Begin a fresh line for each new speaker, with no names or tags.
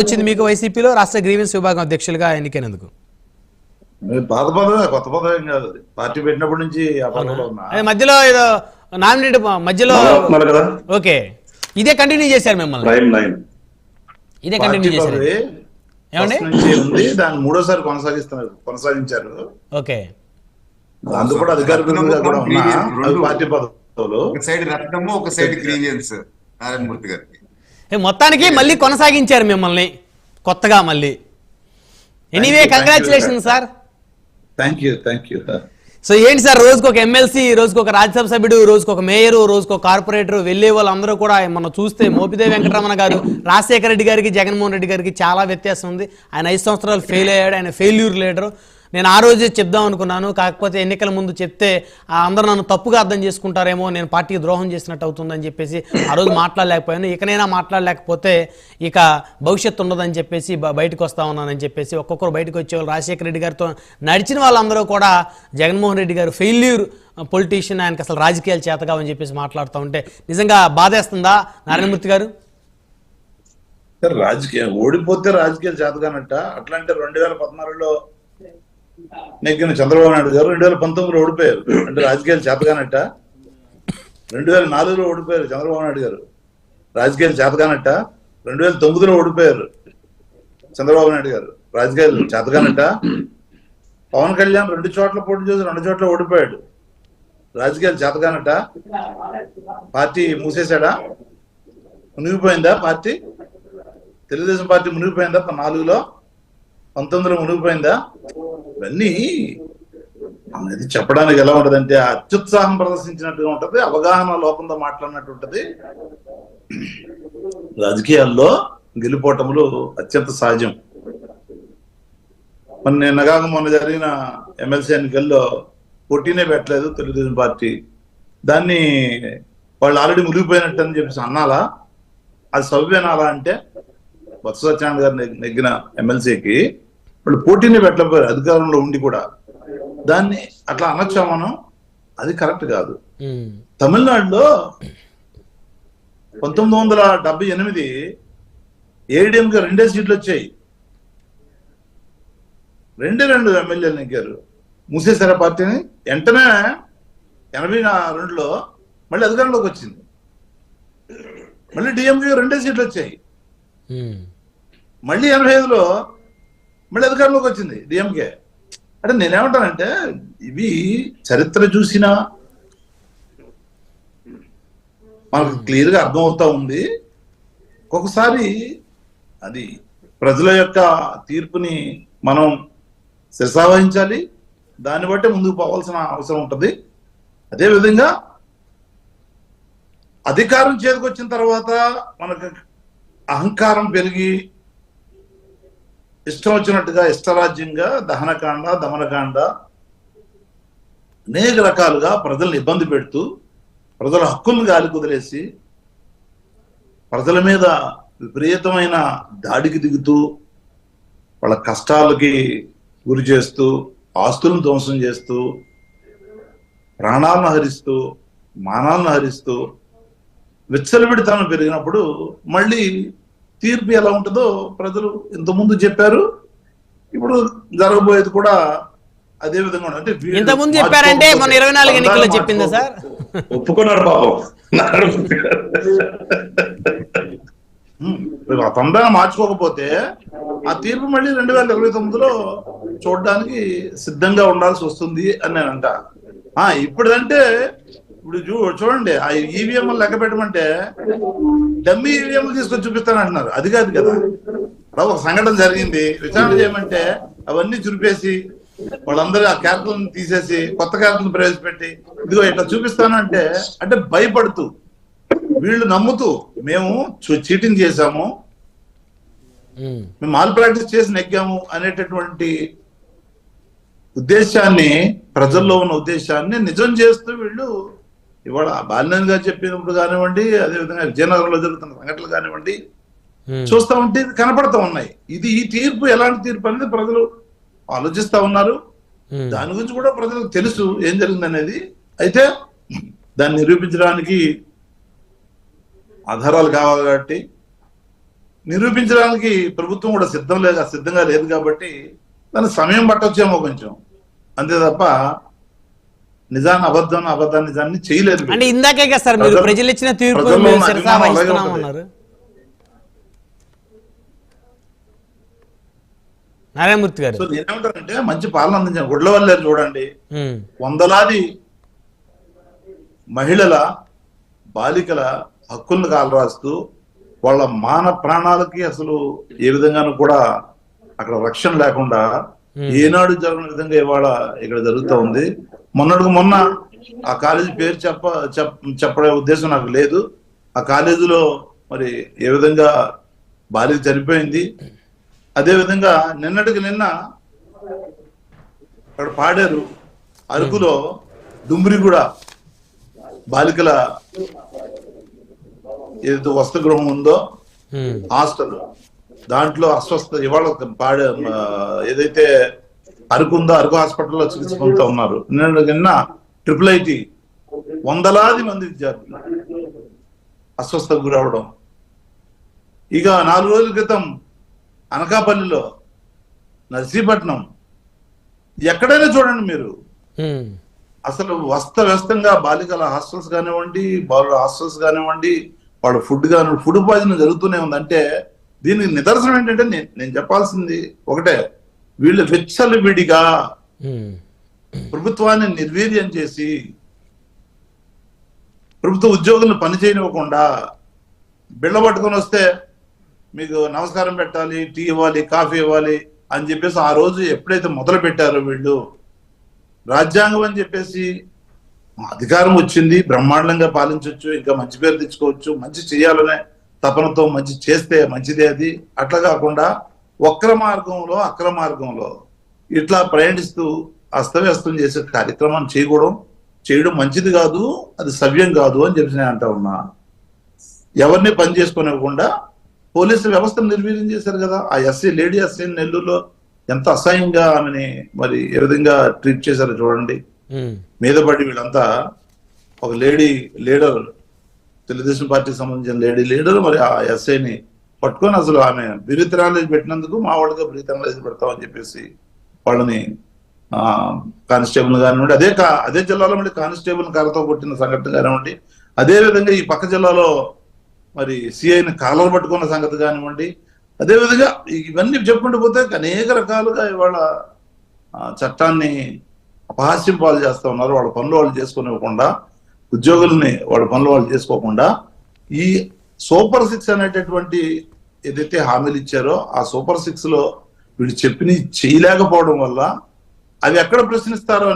వచ్చింది మీకు వైసీపీలో రాష్ట్ర గ్రీవెన్స్ విభాగం అధ్యక్షులుగా ఎన్నికైనందుకు?
పాత పదమే, కొత్త పదం ఏం కాదు. పార్టీ పెట్టినప్పటి నుంచి ఆ పదవిలో ఉన్నా.
మధ్యలో ఏదో నామినేట్ మధ్యలో ఓకే, ఇదే కంటిన్యూ చేశారు మిమ్మల్ని? ఇదే కంటిన్యూ చేశారు ఏమండి?
ఉంది, దాన్ని మూడోసారి కొనసాగించారు.
ఓకే,
అందుకు కూడా అధికార కూడా ఉన్నా పార్టీ పదవులు.
ఒక సైడ్ రత్నము, ఒక సైడ్ గ్రీవియన్స్ నారాయణమూర్తి గారికి.
మొత్తానికి మళ్ళీ కొనసాగించారు మిమ్మల్ని కొత్తగా మళ్ళీ. Anyway congratulation sir.
Thank you.
So ఏంటి సార్, రోజుకు ఒక ఎమ్మెల్సీ, రోజుకు ఒక రాజ్యసభ సభ్యుడు, రోజుకు ఒక మేయరు, రోజుకు ఒక కార్పొరేటర్ వెళ్ళే వాళ్ళందరూ కూడా మనం చూస్తే మోపిదేవి వెంకటరమణ గారు రాజశేఖర రెడ్డి గారికి జగన్మోహన్ రెడ్డి గారికి చాలా వ్యత్యాసం ఉంది. ఆయన 5 సంవత్సరాలు ఫెయిల్ అయ్యాడు, ఆయన ఫెయిల్యూర్ లీడరు. నేను ఆ రోజే చెప్దాం అనుకున్నాను, కాకపోతే ఎన్నికల ముందు చెప్తే అందరూ నన్ను తప్పుగా అర్థం చేసుకుంటారేమో, నేను పార్టీకి ద్రోహం చేసినట్టు అవుతుందని చెప్పేసి ఆ రోజు మాట్లాడలేకపోయాను. ఇకనైనా మాట్లాడలేకపోతే ఇక భవిష్యత్తు ఉండదని చెప్పేసి బయటకు వస్తా ఉన్నానని చెప్పేసి ఒక్కొక్కరు బయటకు వచ్చేవాళ్ళు. రాజశేఖర రెడ్డి గారితో నడిచిన వాళ్ళందరూ కూడా జగన్మోహన్ రెడ్డి గారు ఫెయిల్యూర్ పొలిటీషియన్, ఆయనకు అసలు రాజకీయాలు చేతకావని చెప్పేసి మాట్లాడుతూ ఉంటే నిజంగా బాధేస్తుందా నారాయణమూర్తి గారు?
రాజకీయం ఓడిపోతే రాజకీయాలు చేతగానట్ట. అట్లా అంటే 2014లో నెగ్గిన చంద్రబాబు నాయుడు గారు 2019లో ఓడిపోయారు అంటే రాజకీయాలు చేతగానట్ట. 2004లో ఓడిపోయారు చంద్రబాబు నాయుడు గారు, రాజకీయాలు చేతగానట్ట. 2009లో ఓడిపోయారు చంద్రబాబు నాయుడు గారు, రాజకీయాలు చేతగానట్ట. పవన్ కళ్యాణ్ 2 చోట్ల పోటీ చేసి 2 చోట్ల ఓడిపోయాడు, రాజకీయాలు చేతగానట్ట. పార్టీ మూసేశాడా? మునిగిపోయిందా పార్టీ? తెలుగుదేశం పార్టీ మునిగిపోయిందా? 4లో 19లో మునిగిపోయిందా? ఇవన్నీ అనేది చెప్పడానికి ఎలా ఉంటదంటే అత్యుత్సాహం ప్రదర్శించినట్టుగా ఉంటది, అవగాహన లోపంతో మాట్లాడినట్టు ఉంటది. రాజకీయాల్లో గెలుపోటములు అత్యంత సహజం. మొన్న జరిగిన ఎమ్మెల్సీ ఎన్నికల్లో పోటీనే పెట్టలేదు తెలుగుదేశం పార్టీ. దాన్ని వాళ్ళు ఆల్రెడీ మునిగిపోయినట్టు అని చెప్పేసి అన్నాలా? అది సవ్యనాలా? అంటే బొత్స సత్యనారాయణ గారు నెగ్గిన ఎమ్మెల్సీకి వాళ్ళు పోటీని పెట్టలేకపోయారు అధికారంలో ఉండి కూడా. దాన్ని అట్లా అనొచ్చా మనం? అది కరెక్ట్ కాదు. తమిళనాడులో 1978 ఏఐడిఎంకి 2 సీట్లు వచ్చాయి, 2 ఎమ్మెల్యేలు నెగ్గారు. మూసేశారా పార్టీని? వెంటనే 82లో మళ్ళీ అధికారంలోకి వచ్చింది. మళ్ళీ డిఎంకి 2 సీట్లు వచ్చాయి. మళ్ళీ 85లో మళ్ళీ అధికారంలోకి వచ్చింది డిఎంకే. అంటే నేనేమంటానంటే ఇవి చరిత్ర చూసినా మనకు క్లియర్ గా అర్థమవుతా ఉంది. ఒక్కొక్కసారి అది ప్రజల యొక్క తీర్పుని మనం శిరసావహించాలి, దాన్ని బట్టి ముందుకు పోవాల్సిన అవసరం ఉంటుంది. అదేవిధంగా అధికారం చేతికొచ్చిన తర్వాత మనకు అహంకారం పెరిగి ఇష్టం వచ్చినట్టుగా ఇష్టరాజ్యంగా దహనకాండ, దమనకాండ అనేక రకాలుగా ప్రజలను ఇబ్బంది పెడుతూ, ప్రజల హక్కులను గాలి కుదిలేసి, ప్రజల మీద విపరీతమైన దాడికి దిగుతూ, వాళ్ళ కష్టాలకి గురి చేస్తూ, ఆస్తులను ధ్వంసం చేస్తూ, ప్రాణాలను హరిస్తూ, మానాలను హరిస్తూ విచ్చలవిడితనం పెరిగినప్పుడు మళ్ళీ తీర్పు ఎలా ఉంటుందో ప్రజలు ఇంతకుముందు చెప్పారు, ఇప్పుడు జరగబోయేది కూడా అదే విధంగా అంటే
ఇంతకుముందు చెప్పారంటే మన 24 ఎన్నికల్లో చెప్పిందా సార్?
ఒప్పుకున్నారు పాపం. తొందరగా మార్చుకోకపోతే ఆ తీర్పు మళ్ళీ 2029లో చూడడానికి సిద్ధంగా ఉండాల్సి వస్తుంది అని నేను అంటా. ఇప్పుడంటే ఇప్పుడు చూడండి, ఆ ఈవీఎంలు లెక్క పెట్టమంటే డమ్మీ ఈవీఎంలు తీసుకొని చూపిస్తాను అంటున్నారు. అది కాదు కదా. ఒక సంఘటన జరిగింది, విచారణ చేయమంటే అవన్నీ చురిపేసి వాళ్ళందరూ ఆ క్యారెక్టర్లను తీసేసి కొత్త క్యారెక్టర్లను ప్రవేశపెట్టి ఇదిగో ఇట్లా చూపిస్తానంటే అంటే భయపడుతూ, వీళ్ళు నమ్ముతూ మేము చీటింగ్ చేశాము, మేము మాల్ ప్రాక్టీస్ చేసి నెగ్గాము అనేటటువంటి ఉద్దేశాన్ని, ప్రజల్లో ఉన్న ఉద్దేశాన్ని నిజం చేస్తూ వీళ్ళు ఇవాళ బాలినేని గారు చెప్పినప్పుడు కానివ్వండి, అదేవిధంగా విజయనగరంలో జరుగుతున్న సంఘటనలు కానివ్వండి చూస్తూ ఉంటే కనపడతా ఉన్నాయి. ఈ తీర్పు ఎలాంటి తీర్పు అనేది ప్రజలు ఆలోచిస్తా ఉన్నారు. దాని గురించి కూడా ప్రజలకు తెలుసు ఏం జరిగింది అనేది. అయితే దాన్ని నిరూపించడానికి ఆధారాలు కావాలి కాబట్టి నిరూపించడానికి ప్రభుత్వం కూడా సిద్ధంగా లేదు కాబట్టి దానికి సమయం పట్టొచ్చేమో కొంచెం, అంతే తప్ప నిజాన్ని అబద్ధాన్ని నిజాన్ని చేయలేదు.
అంటే ఇందాకే కదా సార్ మీరు ప్రజలు ఇచ్చిన తీర్పు
ప్రజల్లో ఉన్న
శిరసా
అభిమానం అలాగే
వహిస్తున్నాం
ఉంటుంది.
అన్నారు. నారాయణమూర్తి గారు
సో నేనేమంటానంటే మంచి పాలన అందించాను. గుడ్లవల్లేరు చూడండి, వందలాది మహిళల బాలికల హక్కులను కాలరాస్తూ వాళ్ళ మాన ప్రాణాలకి అసలు ఏ విధంగానూ కూడా అక్కడ రక్షణ లేకుండా ఏనాడు జరగని విధంగా ఇవాళ ఇక్కడ జరుగుతూ ఉంది. మొన్నటికి మొన్న ఆ కాలేజీ పేరు చెప్పడే ఉద్దేశం నాకు లేదు. ఆ కాలేజీలో మరి ఏ విధంగా బాలిక చనిపోయింది, అదే విధంగా నిన్నటికి నిన్న అక్కడ పాడారు అరకులో డుమ్రిగూడ బాలికల ఏదైతే వసతి గృహం ఉందో హాస్టల్, దాంట్లో అస్వస్థ ఇవాళ ఏదైతే అరకు ఉందో అరకు హాస్పిటల్లో చికిత్స పొందుతూ ఉన్నారు. నిన్న IIIT వందలాది మంది విద్యార్థులు అస్వస్థకు గురవడం. ఇక 4 రోజుల క్రితం అనకాపల్లిలో, నర్సీపట్నం, ఎక్కడైనా చూడండి మీరు అసలు వ్యస్తంగా బాలికల హాస్టల్స్ కానివ్వండి, బాలుల హాస్టల్స్ కానివ్వండి, వాళ్ళ ఫుడ్ పాయిజన్ జరుగుతూనే ఉంది. అంటే దీనికి నిదర్శనం ఏంటంటే నేను చెప్పాల్సింది ఒకటే, వీళ్ళు విచ్చలవిడిగా ప్రభుత్వాన్ని నిర్వీర్యం చేసి ప్రభుత్వ ఉద్యోగులను పనిచేయనివ్వకుండా బిళ్ళ పట్టుకొని వస్తే మీకు నమస్కారం పెట్టాలి, టీ ఇవ్వాలి, కాఫీ ఇవ్వాలి అని చెప్పేసి ఆ రోజు ఎప్పుడైతే మొదలు పెట్టారో వీళ్ళు రాజ్యాంగం అని చెప్పేసి అధికారం వచ్చింది, బ్రహ్మాండంగా పాలించవచ్చు, ఇంకా మంచి పేరు తెచ్చుకోవచ్చు, మంచి చేయాలనే తపనతో మంచి చేస్తే మంచిదే అది. అట్లా కాకుండా అక్రమ మార్గంలో ఇట్లా ప్రయాణిస్తూ అస్తవ్యస్తం చేసే కార్యక్రమాన్ని చేయడం మంచిది కాదు, అది సవ్యం కాదు అని చెప్పి నేను అంటా ఉన్నా. ఎవరిని పని చేసుకోనివ్వకుండా పోలీసు వ్యవస్థను నిర్వీర్యం చేశారు కదా. ఆ లేడీ ఎస్ఐ నెల్లూరులో ఎంత అసహ్యంగా ఆమెని మరి ఏ విధంగా ట్రీట్ చేశారో చూడండి. మీద పడి వీళ్ళంతా ఒక లీడర్ తెలుగుదేశం పార్టీకి సంబంధించిన లీడర్ మరి ఆ ఎస్ఐని పట్టుకొని అసలు ఆమె బ్రీత్ పెట్టినందుకు మా వాళ్ళగా బ్రీత్ పెడతామని చెప్పేసి వాళ్ళని కానిస్టేబుల్ కానివ్వండి, అదే జిల్లాలో మళ్ళీ కానిస్టేబుల్ కర్రతో కొట్టిన సంఘటన కానివ్వండి, అదే విధంగా ఈ పక్క జిల్లాలో మరి సిఐని కాలర్ పట్టుకున్న సంగతి కానివ్వండి, అదే విధంగా ఇవన్నీ చెప్పుకుంటూ పోతే అనేక రకాలుగా ఇవాళ చట్టాన్ని అపహాస్యం పాలు చేస్తా ఉన్నారు. వాళ్ళ పనులు వాళ్ళు చేసుకునివ్వకుండా, ఉద్యోగుల్ని వాళ్ళ పనులు వాళ్ళు చేసుకోకుండా ఈ సూపర్ 6 అనేటటువంటి ఏదైతే హామీలు ఇచ్చారో ఆ సూపర్ 6 లో వీళ్ళు చెప్పిన చేయలేకపోవడం వల్ల అవి ఎక్కడ ప్రశ్నిస్తారో